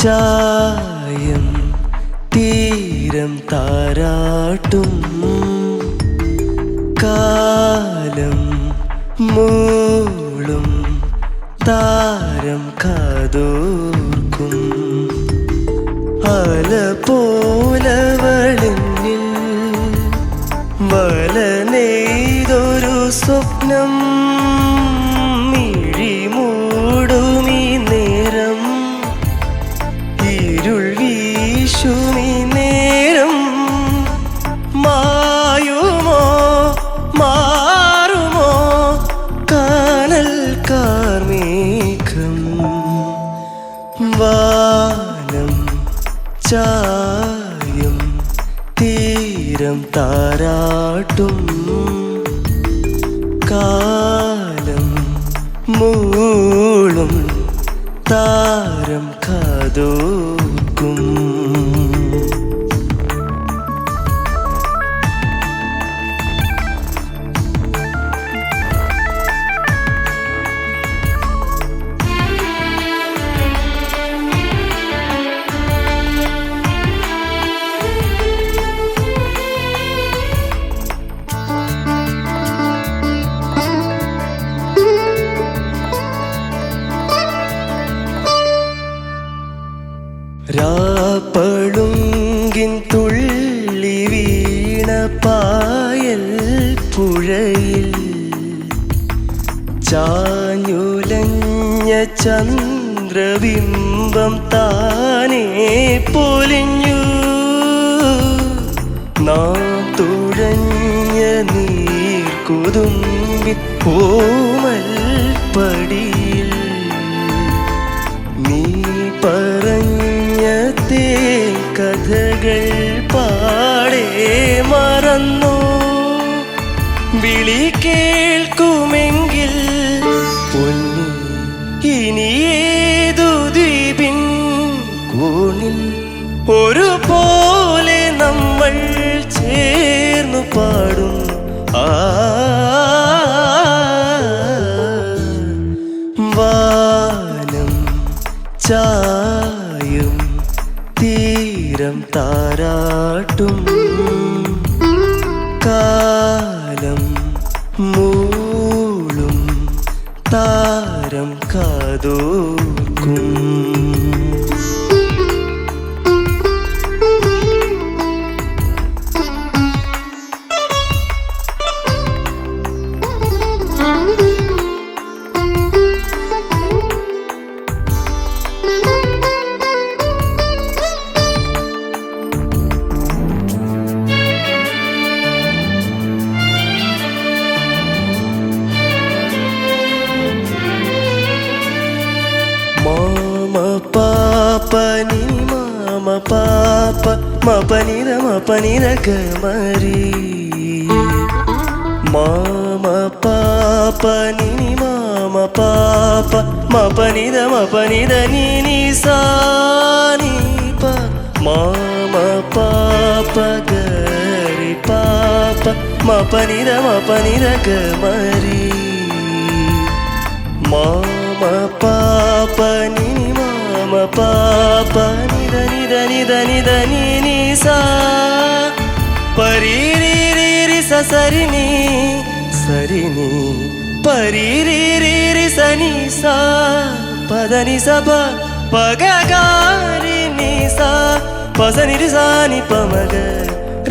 ചായം തീരം താരാട്ടും കാലം മൂളും താരം കാതോർക്കും അല പോലവളിന്നിൽ വല നെയ്തൊരു സ്വപ്നം മിഴി മൂടുമീ നേരം ഇരുൾ വീശുമീ നേരം മായുമോ മാറുമോ കാനൽ കാർമേഘം വാനം ചായം തീരം താരാട്ടും കാലം മൂളും താരം കാതോർക്കും രാപ്പളുങ്കിൻ തുള്ളി വീണ പായൽ പുഴയിൽ ചാഞ്ഞുലഞ്ഞ ചന്ദ്രബിംബം താനേ പൊലിഞ്ഞു നാം തുഴഞ്ഞ നീർക്കുതുമ്പി ഓമൽ പടിയിൽ നീ പറഞ്ഞ കഥകൾ പാടേ മറന്നു വിളി കേൾക്കുമെങ്കിൽ പൊന്നി ഇനി ഏതു ദ്വീപിൻ കോണിൽ ഒരുപോലെ നമ്മൾ ചേർന്നു പാടും വാനം ചായും തീരം താരാട്ടും കാലം മൂളും താരം കാതോർക്കും പനി മാമ പാപ്പ മപനിര മപനിര ഗമരി മാമ പാപ്പ നിനി മാമ പാപ്പ മപനിര മപനിര നിനി സാനി പ മാമ പാപ്പ ഗരി പാപ്പ മപനിര മപനിര ഗമരി മാമ പാപ്പ നിനി മാമ പാപ്പ നിധ നിധ നിധ നിധ നീ സാ പരീരി സരിനി സരിനി പരീരി സനി സാ പദനി സഭ പഗാരിനി സാ പസനി സാനി പമഗ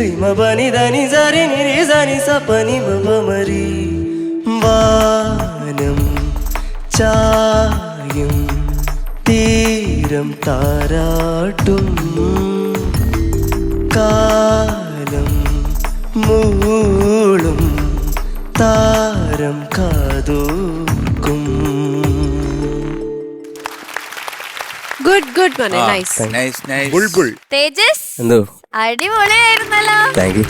റിമ പനി ധനി സരിനി രി സനി സപനി മമരി വാനം ചായും തീരം താരാട്ടും കാലം മൂളും താരം കാതോർക്കും. ഗുഡ് ഗുഡ് മോനെ, നൈസ്. ബുൾബുൾ തേജസ് എന്തോ അടിപൊളിയായിരുന്നല്ലോ. Thank you.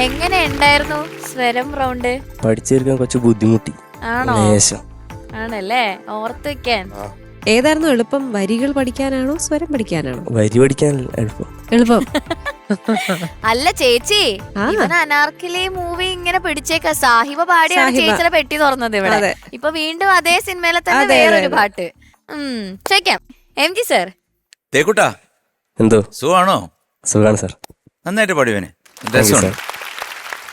എങ്ങനെ ഉണ്ടായിരുന്നു സ്വരം റൗണ്ട്? പഠിച്ചെടുക്കാൻ കുറച്ച് ബുദ്ധിമുട്ടി. ആണോ? ലേശം. ആണല്ലേ, ഓർത്ത് വെക്കാൻ. ഏതായിരുന്നു എളുപ്പം, വരികൾ പഠിക്കാനാണോ സ്വരം പഠിക്കാനാണോ? വരി പഠിക്കാൻ എളുപ്പം. എളുപ്പം. അല്ല ചേച്ചി, ഇവന് അനാർക്കലി മൂവി ഇങ്ങനെ പിടിച്ചേക്ക. സാഹിബ പാടിയാണ് ചേച്ചിയുടെ പെട്ടി തുറന്നത് ഇവിടെ. ഇപ്പൊ വീണ്ടും അതേ സിനിമയിലെ തന്നെ വേറൊരു പാട്ട്. ചോദിക്കാം, എം ജി സർ തേക്കുട്ടാ, എന്തോ സുഖാണോ? സുഖാണ് സാർ. നന്നായിട്ട് പാടിവനെ, you, രസമുണ്ട്.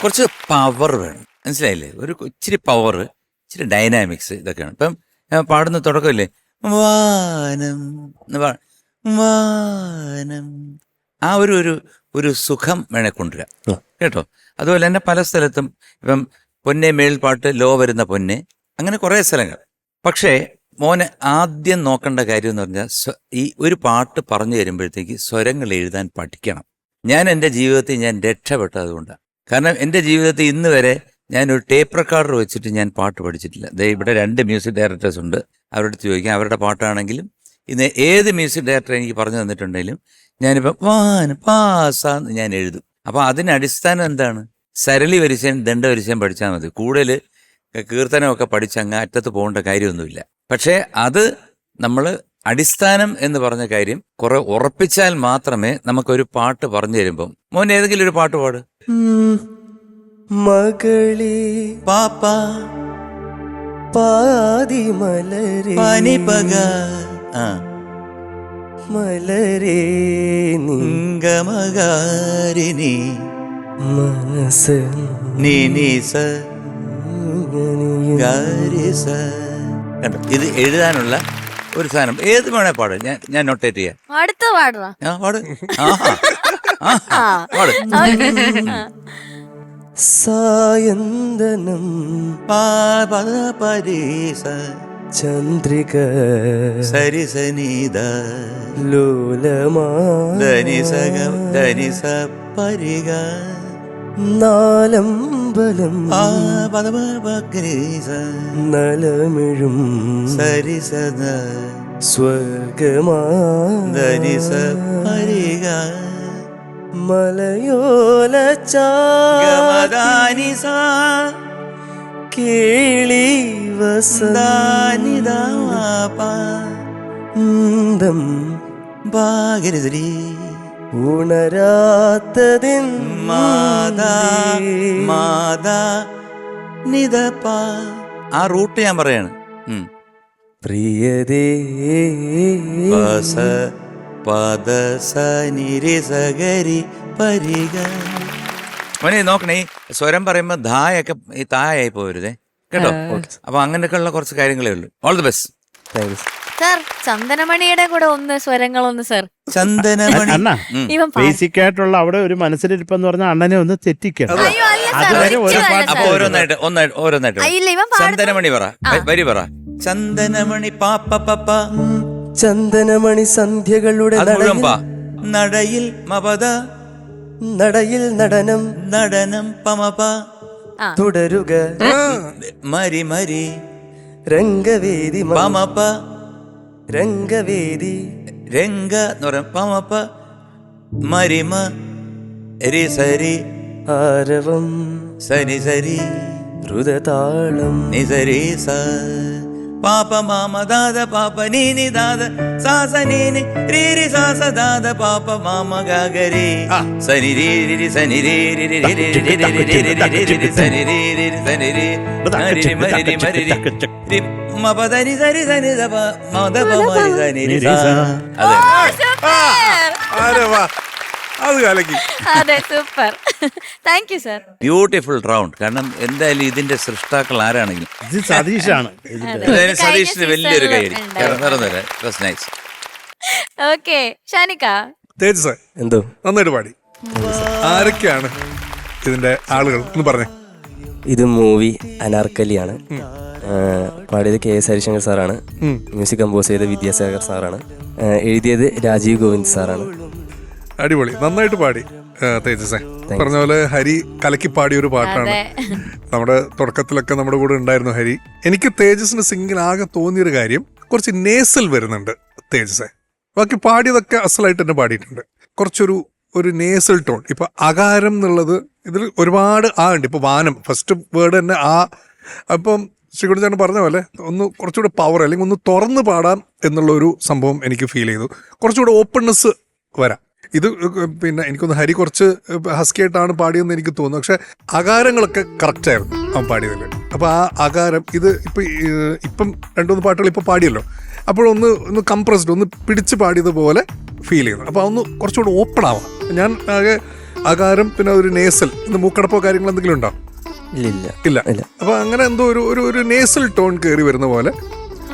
കുറച്ച് പവർ വേണം, മനസ്സിലായില്ലേ? ഒരു ഇച്ചിരി പവർ, ഇച്ചിരി ഡൈനാമിക്സ്, ഇതൊക്കെയാണ്. ഇപ്പം ഞാൻ പാടുന്ന തുടക്കമില്ലേ, വാനം വാനം, ആ ഒരു സുഖം വേണേ കൊണ്ടുവരാം കേട്ടോ. അതുപോലെ തന്നെ പല സ്ഥലത്തും ഇപ്പം പൊന്നെ മേൽപ്പാട്ട്, ലോ വരുന്ന പൊന്നെ, അങ്ങനെ കുറേ സ്ഥലങ്ങൾ. പക്ഷേ മോനെ ആദ്യം നോക്കേണ്ട കാര്യം എന്ന് പറഞ്ഞാൽ ഈ ഒരു പാട്ട് പറഞ്ഞു തരുമ്പോഴത്തേക്ക് സ്വരങ്ങൾ എഴുതാൻ പഠിക്കണം. ഞാൻ എൻ്റെ ജീവിതത്തിൽ ഞാൻ രക്ഷപ്പെട്ടതുകൊണ്ടാണ്. കാരണം എൻ്റെ ജീവിതത്തിൽ ഇന്ന് വരെ ഞാനൊരു ടേപ്പ് റെക്കോർഡർ വെച്ചിട്ട് ഞാൻ പാട്ട് പഠിച്ചിട്ടില്ല. ഇവിടെ 2 മ്യൂസിക് ഡയറക്ടേഴ്സ് ഉണ്ട്, അവരോട് ചോദിക്കാം. അവരുടെ പാട്ടാണെങ്കിലും ഇന്ന് ഏത് മ്യൂസിക് ഡയറക്ടർ എനിക്ക് പറഞ്ഞു തന്നിട്ടുണ്ടെങ്കിലും ഞാനിപ്പോൾ വാൻ പാസാന്ന് ഞാൻ എഴുതും. അപ്പോൾ അതിന് അടിസ്ഥാനം എന്താണ്? സരളി വരിശയും ദണ്ഡവരിശയും പഠിച്ചാൽ മതി. കൂടുതൽ കീർത്തനമൊക്കെ പഠിച്ച് അങ്ങ് അറ്റത്ത് പോകേണ്ട കാര്യമൊന്നുമില്ല. പക്ഷേ അത് നമ്മൾ അടിസ്ഥാനം എന്ന് പറഞ്ഞ കാര്യം കുറെ ഉറപ്പിച്ചാൽ മാത്രമേ നമുക്കൊരു പാട്ട് പറഞ്ഞു തരുമ്പം. മോൻ ഏതെങ്കിലും ഒരു പാട്ട് പാട്. മകളി പാപ്പ പാതി മലരേ പനിപക മലരേ നിംഗമകാരിണി മനസ്സ് നീനീസ ഗാരിസ. കണ്ടോ, ഇത് എഴുതാനുള്ള ഒരു സാധനം. ഏത് വേണേ പാട്, ഞാൻ നോട്ടേറ്റ് ചെയ്യാം. അടുത്ത പാടാ പാട്. പാട്. സായന്തനം പരീസ ചന്ദ്രിക സരിസനീത ലോലമാ ധനിസഗ ധനിസ പരിഗ നാലമ്പലം പദമഗ്രീസ നലമിഴും സരിസദ സ്വർഗമാ ധനിസ പരിഗ മലയോല ഗമദാനിസ കേളി വസന്ദം ഭാഗരിതരി ഉണരാത്തതിൻ മാതാ മാതാ നിദപ. ആ റൂട്ട് ഞാൻ പറയാണ്. പ്രിയതേ പസ പദ സ നിരി സഗരി പരിഗ. മോനെ നോക്കണേ, സ്വരം പറയുമ്പോ ധായൊക്കെ ഈ തായായി പോരുതേ കേട്ടോ. അപ്പൊ അങ്ങനെയൊക്കെയുള്ള കുറച്ച് കാര്യങ്ങളേ ഉള്ളൂ. All the best. Thank you. Sir ചന്ദനമണിയുടെ കൂടെ ഒന്ന് സ്വരങ്ങളൊന്ന് സർ. ചന്ദനമണി അണ്ണാ, ഇവൻ ബേസിക് ആയിട്ടുള്ള അവിടെ ഒരു മനസ്സിലിരിപ്പെന്ന് പറഞ്ഞാൽ അണ്ണനെ ഒന്ന് തെറ്റിക്കണം. അയ്യോ അല്ല സർ, അതുവരെ ഓരോ ഒരിക്കലും പാട്ട് അല്ല അപ്പൊ സർ. ഓരോന്നായിട്ട് ഇല്ല, ഇവൻ പാടുന്നു. ചന്ദനമണി പറ, വരി പറ. ചന്ദനമണി പാപ്പ പപ്പ ചന്ദനമണി സന്ധ്യകളുടെ മുഴുവൻ പാ. നടയിൽ മപദ നടയിൽ നടനം നടനം പമപ തുടരുക മരി മരി രംഗവേദി പമപ രംഗവേദി രംഗ എന്ന് പറയാം പമപ മരിമ രി സരി ആരവം സരി സരി ദ്രുതതാളം നിസരി സ പാപ മാമ ദാദ പാപ നീനി ദാദ സാസ നീനി രീരി സാസ ദാദ പാപ മാമ ഗഗരി സനി രീരി സനി രീരി സനി രീരി സനി രീ മരി മരി മരി രി മപദനി സരി സനി ദപ മദപ മരി സനി രി സ. അതെ, അരെ വാ, അത് കലക്കി. അതെ, super. Thank you sir. Beautiful round. കാരണം എന്തായാലും ഇതിന്റെ സൃഷ്ടാക്കൾ ആരാണെങ്കിലും ഇത് സതീഷാണ്. എന്തായാലും സതീഷിന് വലിയൊരു കൈയടി. നൈസ്. ഓക്കെ, ഷാനിക്ക. തേജസ് എന്തോ നന്നായിട്ട് പാടി. ആരൊക്കെയാണ് ഇതിന്റെ ആളുകൾ എന്ന് പറഞ്ഞേ? ഇത് മൂവി അനാർക്കലിയാണ്. പാടിയത് KS ഹരിശങ്കർ സാറാണ്. മ്യൂസിക് കമ്പോസ് ചെയ്ത വിദ്യാസാഗർ സാറാണ്. എഴുതിയത് രാജീവ് ഗോവിന്ദ് സാറാണ്. അടിപൊളി, നന്നായിട്ട് പാടി തേജസ്. പറഞ്ഞ പോലെ ഹരി കലക്കി പാടിയ ഒരു പാട്ടാണ്. നമ്മുടെ തുടക്കത്തിലൊക്കെ നമ്മുടെ കൂടെ ഉണ്ടായിരുന്നു ഹരി. എനിക്ക് തേജസിന്റെ സിംഗിൽ ആകെ തോന്നിയൊരു കാര്യം, കുറച്ച് നേസൽ വരുന്നുണ്ട് തേജസ്. ബാക്കി പാടിയതൊക്കെ അസലായിട്ട് തന്നെ പാടിയിട്ടുണ്ട്. കുറച്ചൊരു നേസൽ ടോൺ. ഇപ്പൊ അകാരം എന്നുള്ളത് ഇതിൽ ഒരുപാട് ഉണ്ട്. ഇപ്പൊ വാനം ഫസ്റ്റ് വേർഡ് തന്നെ അപ്പം ശ്രീകുട്ടൻ പറഞ്ഞ പോലെ ഒന്ന് കുറച്ചുകൂടെ പവർ അല്ലെങ്കിൽ ഒന്ന് തുറന്ന് പാടാം എന്നുള്ള ഒരു സംഭവം എനിക്ക് ഫീൽ ചെയ്തു. കുറച്ചുകൂടെ ഓപ്പൺനെസ് വരാം. ഇത് പിന്നെ എനിക്കൊന്ന് ഹരി കുറച്ച് ഹസ്കിയായിട്ടാണ് പാടിയെന്ന് എനിക്ക് തോന്നുന്നു. പക്ഷെ അകാരങ്ങളൊക്കെ കറക്റ്റായിരുന്നു അവൻ പാടിയതിൽ. അപ്പോൾ ആ അകാരം ഇത് ഇപ്പം 2-3 പാട്ടുകൾ ഇപ്പോൾ പാടിയല്ലോ, അപ്പോഴൊന്ന് കംപ്രസ്ഡ് ഒന്ന് പിടിച്ച് പാടിയതുപോലെ ഫീൽ ചെയ്യുന്നത്. അപ്പോൾ അതൊന്ന് കുറച്ചുകൂടി ഓപ്പൺ ആവാം. ഞാൻ ആകെ ആകാരം പിന്നെ ഒരു നേസൽ ഇന്ന് മൂക്കടപ്പോ കാര്യങ്ങൾ എന്തെങ്കിലും ഉണ്ടോ? ഇല്ല ഇല്ല. അപ്പോൾ അങ്ങനെ എന്തോ ഒരു നേസൽ ടോൺ കയറി വരുന്ന പോലെ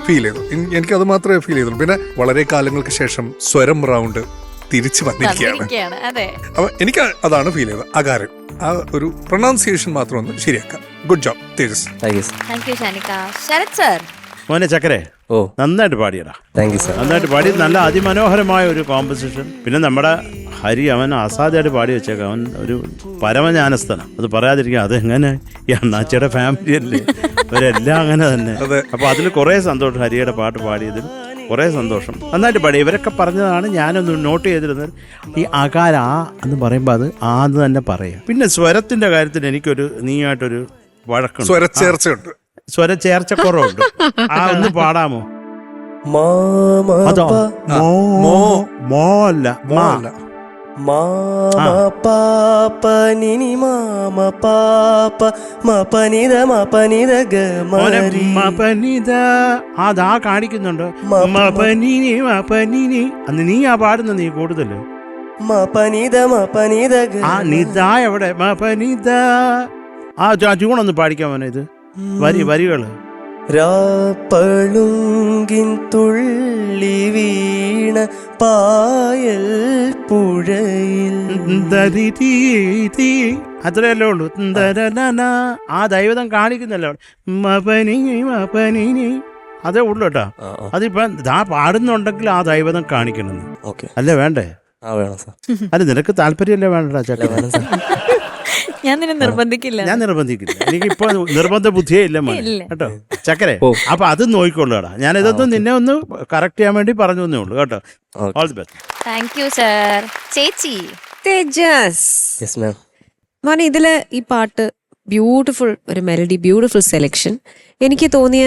ഫീൽ ചെയ്തു. എനിക്കത് മാത്രമേ ഫീൽ ചെയ്തുള്ളൂ. പിന്നെ വളരെ കാലങ്ങൾക്ക് ശേഷം സ്വരം റൗണ്ട് തിരിച്ചു വന്നിരിക്കുകയാണ്. അതെ, അപ്പൊ എനിക്ക് അതാണ് ഫീൽ ചെയ്തത്. അകാരം ആ ഒരു പ്രൊണൗൺസിയേഷൻ മാത്രം ഒന്ന് ശരിയാക്കാം. Good job Tejas. Thank you Shanika. Sharath sir, മോനെ ചക്കരെ ഓ നന്നായിട്ട് പാടിയടാ, താങ്ക് യു സാർ. നന്നായിട്ട് പാടി. നല്ല അതിമനോഹരമായ ഒരു കോമ്പസിഷൻ. പിന്നെ നമ്മുടെ ഹരി അവൻ അസാധ്യമായിട്ട് പാടി വെച്ചേക്കാം. അവൻ ഒരു പരമജ്ഞാനസ്ഥനാണ്. അത് പറയാതിരിക്കുക. അതെങ്ങനെ ഈ അണ്ണാച്ചിയുടെ ഫാമിലി അല്ലേ, അവരെല്ലാം അങ്ങനെ തന്നെ. അപ്പൊ അതിൽ കുറേ സന്തോഷം. ഹരിയുടെ പാട്ട് പാടിയതിൽ കുറേ സന്തോഷം. നന്നായിട്ട് പാടി. ഇവരൊക്കെ പറഞ്ഞതാണ് ഞാനൊന്ന് നോട്ട് ചെയ്തിരുന്നത്. ഈ ആകാര ആ എന്ന് പറയുമ്പോൾ അത് ആന്ന് തന്നെ പറയാം. പിന്നെ സ്വരത്തിന്റെ കാര്യത്തിൽ എനിക്കൊരു നീയായിട്ടൊരു വഴക്കുണ്ട്. സ്വരച്ചേർച്ചയുണ്ട്, സ്വരച്ചേർച്ച കുറവുണ്ട്. ആ ഒന്ന് പാടാമോ? അതോ മോ അല്ല മാ. പാപ്പ നിനി മാമ പാപ്പ മപനിത മപനിത ഗമരി മപനിത അതാ കാണിക്കുന്നുണ്ട്. മപനിനി മപനിനി അന്ന് നീ ആ പാടുന്ന നീ കൂടുതൽ മപനിത മപനിത ആ നിത എവിടെ? മപനിത ആ ട്യൂണൊന്ന് പാടിക്കാമോ ഇത്? വരികള് രാപ്പളുങ്കിൻ തുള്ളി വീണ പായൽ പുഴയിൽ അത്രയല്ലേ ഉള്ളൂ. ആ ദൈവതം കാണിക്കുന്നല്ലോ. മപനി അതേ ഉള്ളു കേട്ടോ. അതിപ്പോ ദാ പാടുന്നുണ്ടെങ്കിൽ ആ ദൈവതം കാണിക്കണം. അല്ലേ വേണ്ടേ? വേണം സാർ. അത് നിനക്ക് താല്പര്യമല്ലേ വേണ്ടടാ ചക്ക. ഞാൻ നിന്നെ നിർബന്ധിക്കില്ല. ഞാൻ നിർബന്ധിക്കില്ല. എനിക്കിപ്പോ നിർബന്ധ ബുദ്ധിയേ ഇല്ല മോനെ കേട്ടോ ചക്കരെ. അപ്പൊ അത് നോക്കിക്കൊള്ളുകടാ. ഞാൻ ഇതൊന്നും നിന്നെ ഒന്ന് കറക്റ്റ് ചെയ്യാൻ വേണ്ടി പറഞ്ഞു തന്നേ ഉള്ളൂ കേട്ടോ. All the best. Thank you sir. ചേച്ചി തേജസ് യെസ് മാം. മോനെ ഇതില് ഈ പാട്ട് ബ്യൂട്ടിഫുൾ ഒരു മെലഡി, ബ്യൂട്ടിഫുൾ സെലക്ഷൻ. എനിക്ക് തോന്നിയ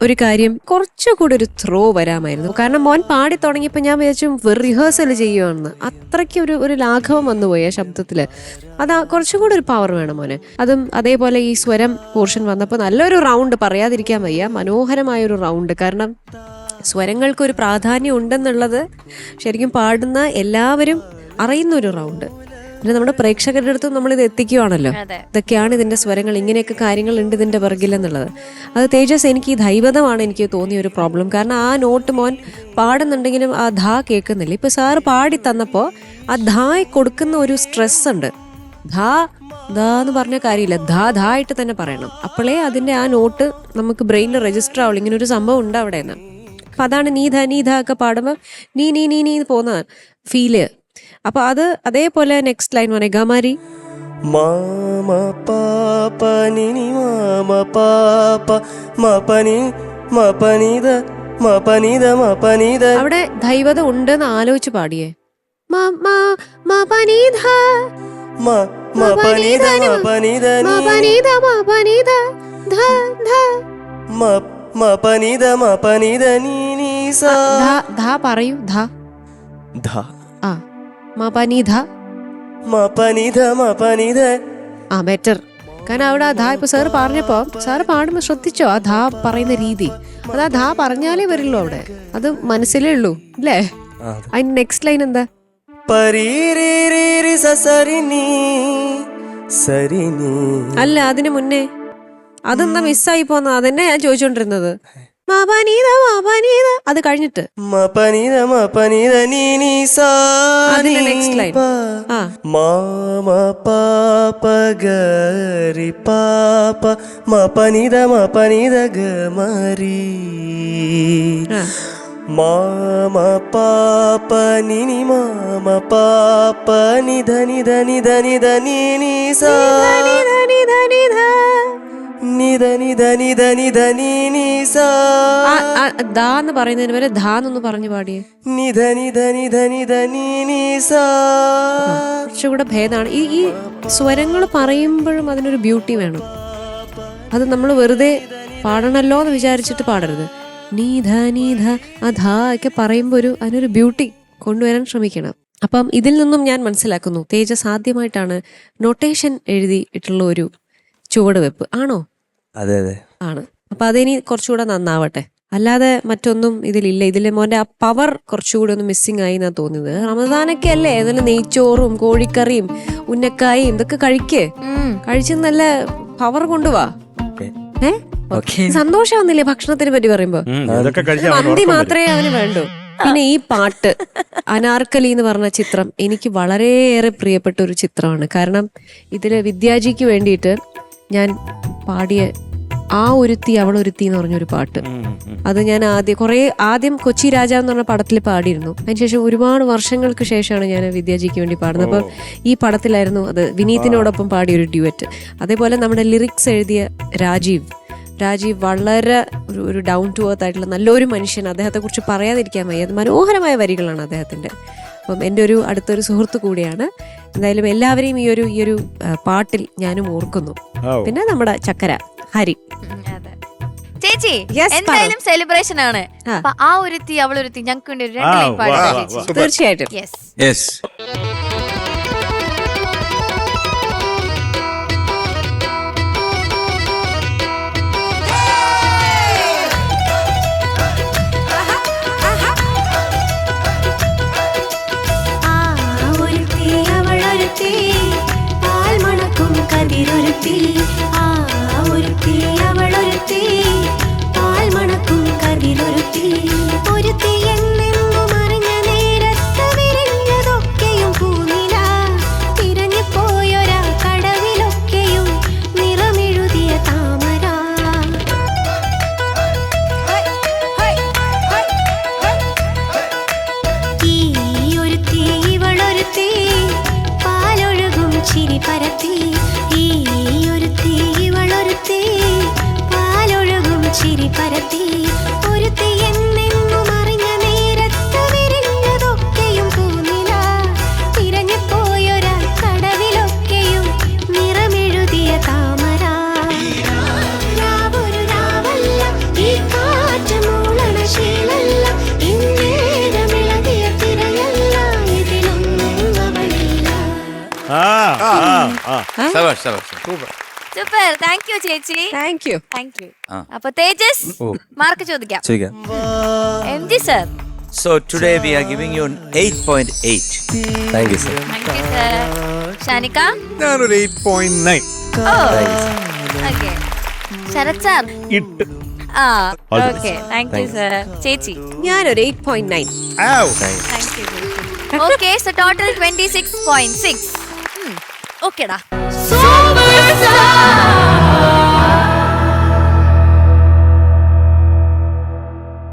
ഒരു കാര്യം കുറച്ചുകൂടി ഒരു ത്രോ വരാമായിരുന്നു. കാരണം മോൻ പാടി തുടങ്ങിയപ്പോൾ ഞാൻ വിചാരിച്ചു റിഹേഴ്സൽ ചെയ്യുവാണെന്ന്. അത്രയ്ക്ക് ഒരു ലാഘവം വന്നുപോയി ആ ശബ്ദത്തില്. അത് കുറച്ചുകൂടി ഒരു പവർ വേണം മോനെ. അതും അതേപോലെ ഈ സ്വരം പോർഷൻ വന്നപ്പോൾ നല്ലൊരു റൗണ്ട്, പറയാതിരിക്കാൻ വയ്യ, മനോഹരമായൊരു റൗണ്ട്. കാരണം സ്വരങ്ങൾക്കൊരു പ്രാധാന്യം ഉണ്ടെന്നുള്ളത് ശരിക്കും പാടുന്ന എല്ലാവരും അറിയുന്ന ഒരു റൗണ്ട്. പിന്നെ നമ്മുടെ പ്രേക്ഷകരുടെ അടുത്തും നമ്മളിത് എത്തിക്കുകയാണല്ലോ. ഇതൊക്കെയാണ് ഇതിന്റെ സ്വരങ്ങൾ, ഇങ്ങനെയൊക്കെ കാര്യങ്ങളുണ്ട് ഇതിന്റെ പിറകിലെന്നുള്ളത്. അത് തേജസ് എനിക്ക് ഈ ദൈവതമാണ് എനിക്ക് തോന്നിയ ഒരു പ്രോബ്ലം. കാരണം ആ നോട്ട് മോൻ പാടുന്നുണ്ടെങ്കിലും ആ ധാ കേൾക്കുന്നില്ല. ഇപ്പൊ സാറ് പാടി തന്നപ്പോൾ ആ ധായ് കൊടുക്കുന്ന ഒരു സ്ട്രെസ് ഉണ്ട്. ധാ ധാ എന്ന് പറഞ്ഞ കാര്യമില്ല, ധാ ധാ ആയിട്ട് തന്നെ പറയണം. അപ്പോഴേ അതിന്റെ ആ നോട്ട് നമുക്ക് ബ്രെയിനിൽ രജിസ്റ്റർ ആവുള്ളൂ. ഇങ്ങനെ ഒരു സംഭവം ഉണ്ട് അവിടെ നിന്ന്. അപ്പൊ അതാണ് നീ ധ ഒക്കെ പാടുമ്പോൾ നീ നീ നീ നീ പോകുന്ന ഫീല്. അപ്പൊ അത് അതേപോലെ നെക്സ്റ്റ് ലൈൻ പറഞ്ഞ ഗമാരി മാമ പാപ്പ നിനി മാമ പാപ്പ മപനി മപനിത മപനിത മപനിത. അവിടെ ദൈവത ഉണ്ടെന്ന് ആലോചിച്ച് പാടിയേ. പറയൂ ആ ബെറ്റർ. കാരണം അവിടെ ആ ധാ ഇപ്പൊ സാറ് പറഞ്ഞപ്പോ സാറ് പാടുമ്പോ ശ്രദ്ധിച്ചോ ആ ധാ പറയുന്ന രീതി. അത് ആ ധാ പറഞ്ഞാലേ വരുള്ളൂ അവിടെ, അത് മനസ്സിലേ ഉള്ളൂ അല്ലേ? അതിന് നെക്സ്റ്റ് ലൈൻ എന്താ? അല്ല അതിന് മുന്നേ അതെന്താ മിസ്സായി പോന്ന? അതന്നെ ഞാൻ ചോദിച്ചോണ്ടിരുന്നത്. അത് കഴിഞ്ഞിട്ട് നെക്സ്റ്റ് ലൈൻ മാമ പാപ്പ ഗരി പാപ്പ മപനിത മപനിത ഗമരി മാമ പാപ്പ നിനി മാമ പാപ്പ നിധ നിധ നിധ നിധ നീനി സാ നിധ നിധ നിധ നിധ നീനി സാ. ദാ എന്ന് പറയുന്നതിന് വരെ ധാ എന്നൊന്ന് പറഞ്ഞു പാടിയേ. നിധ നിധ നിധ നിധ നീനി സാ. കുറച്ചുകൂടെ ഭേദമാണ്. ഈ സ്വരങ്ങൾ പറയുമ്പോഴും അതിനൊരു ബ്യൂട്ടി വേണം. അത് നമ്മൾ വെറുതെ പാടണല്ലോ എന്ന് വിചാരിച്ചിട്ട് പാടരുത്. നീധ നീധ അധാ ഒക്കെ പറയുമ്പോൾ അതിനൊരു ബ്യൂട്ടി കൊണ്ടുവരാൻ ശ്രമിക്കണം. അപ്പം ഇതിൽ നിന്നും ഞാൻ മനസ്സിലാക്കുന്നു തേജസ് ആദ്യമായിട്ടാണ് നൊട്ടേഷൻ എഴുതിയിട്ടുള്ള ഒരു ചുവടുവെപ്പ് ആണോ? അതെ അതെ ആണ്. അപ്പൊ അതിനി കുറച്ചുകൂടെ നന്നാവട്ടെ. അല്ലാതെ മറ്റൊന്നും ഇതിലില്ല. ഇതിൽ മോൻ്റെ ആ പവർ കുറച്ചുകൂടി ഒന്ന് മിസ്സിങ് ആയി എന്നാണ് തോന്നിയത്. റമദാനൊക്കെ അല്ലേ, അതിൽ നെയ്ച്ചോറും കോഴിക്കറിയും ഉന്നക്കായും ഇതൊക്കെ കഴിച്ച് നല്ല പവർ കൊണ്ടുവാ. സന്തോഷമാവുന്നില്ലേ ഭക്ഷണത്തിനെ പറ്റി പറയുമ്പോ? അതൊക്കെ കഴിച്ചാൽ മന്തി മാത്രമേ അവന് വേണ്ടൂ. പിന്നെ ഈ പാട്ട് അനാർക്കലി എന്ന് പറഞ്ഞ ചിത്രം എനിക്ക് വളരെയേറെ പ്രിയപ്പെട്ട ഒരു ചിത്രമാണ്. കാരണം ഇതില് വിദ്യാജിക്ക് വേണ്ടിയിട്ട് ഞാൻ പാടിയ ആ ഒരുത്തി അവളൊരുത്തി എന്ന് പറഞ്ഞൊരു പാട്ട്, അത് ഞാൻ ആദ്യം കൊച്ചി രാജ എന്ന് പറഞ്ഞ പടത്തിൽ പാടിയിരുന്നു. അതിനുശേഷം ഒരുപാട് വർഷങ്ങൾക്ക് ശേഷമാണ് ഞാൻ വിദ്യാജിക്ക് വേണ്ടി പാടുന്നത്. അപ്പം ഈ പടത്തിലായിരുന്നു അത് വിനീതിനോടൊപ്പം പാടിയൊരു ഡ്യുവറ്റ്. അതേപോലെ നമ്മുടെ ലിറിക്സ് എഴുതിയ രാജീവ് വളരെ ഒരു ഡൗൺ ടു എർത്ത് ആയിട്ടുള്ള നല്ലൊരു മനുഷ്യൻ. അദ്ദേഹത്തെക്കുറിച്ച് പറയാതിരിക്കാൻ വയ്യ. അത് മനോഹരമായ വരികളാണ് അദ്ദേഹത്തിൻ്റെ. അപ്പം എൻ്റെ ഒരു അടുത്തൊരു സുഹൃത്ത് കൂടിയാണ്. എന്തായാലും എല്ലാവരെയും ഈ ഒരു പാട്ടിൽ ഞാനും ഓർക്കുന്നു. പിന്നെ നമ്മുടെ ചക്കര ഹരി. ചേച്ചി എന്തായാലും സെലിബ്രേഷൻ ആണ്. അപ്പൊ ആ ഒരുത്തി അവളൊരുത്തി ഞങ്ങൾക്ക് വേണ്ടി ഒരു 2 ലൈൻ പാടാം ചേച്ചി. തീർച്ചയായിട്ടും. യെസ്. കതിരൊരുത്തി ആ ഒരുത്തി അവളൊരുത്തി പാൽ മണക്കും കതിരൊരുത്തി ഒരുത്തി എന്നെങ്ങും അറിഞ്ഞ നേരത്ത് വിരിഞ്ഞതൊക്കെയും പൂനില തിരഞ്ഞു പോയൊരാ കടവിലൊക്കെയും നിറമെഴുതിയ താമര ഈ ഒരുത്തി ഇവളൊരുത്തി പാലൊഴുകും ചിരി പരത്തി ചിരി പരത്തി ഒരുത്തി എന്നെങ്ങും അറിഞ്ഞ നേരത്ത് വിരിഞ്ഞതൊക്കെയും പൂനില തിരഞ്ഞു പോയൊരാ കടവിലൊക്കെയും നിറമെഴുതിയ താമര രാവൊരു രാവല്ല ഈ കാറ്റ് മൂളണ ശീലല്ല ഇന്നേരമിളകിയ തിരയല്ല ഇതിലൊന്നും അവളില്ല. സൂപ്പർ. താങ്ക് യു ചേച്ചി. Thank you. അപ്പൊ തേജസ് മാർക്ക് ചോദിക്കാം. MG sir. So today we are giving you an 8.8. Thank you sir. Thank you sir. Shanika. ഞാനൊരു 8.9. ഓക്കെ. ശരത് സാർ. ഇട്ട്. ഓക്കെ. Thank you sir. ചേച്ചി. ഞാനൊരു 8.9. Thank you. Okay. So total 26.6. ഓക്കെടാ.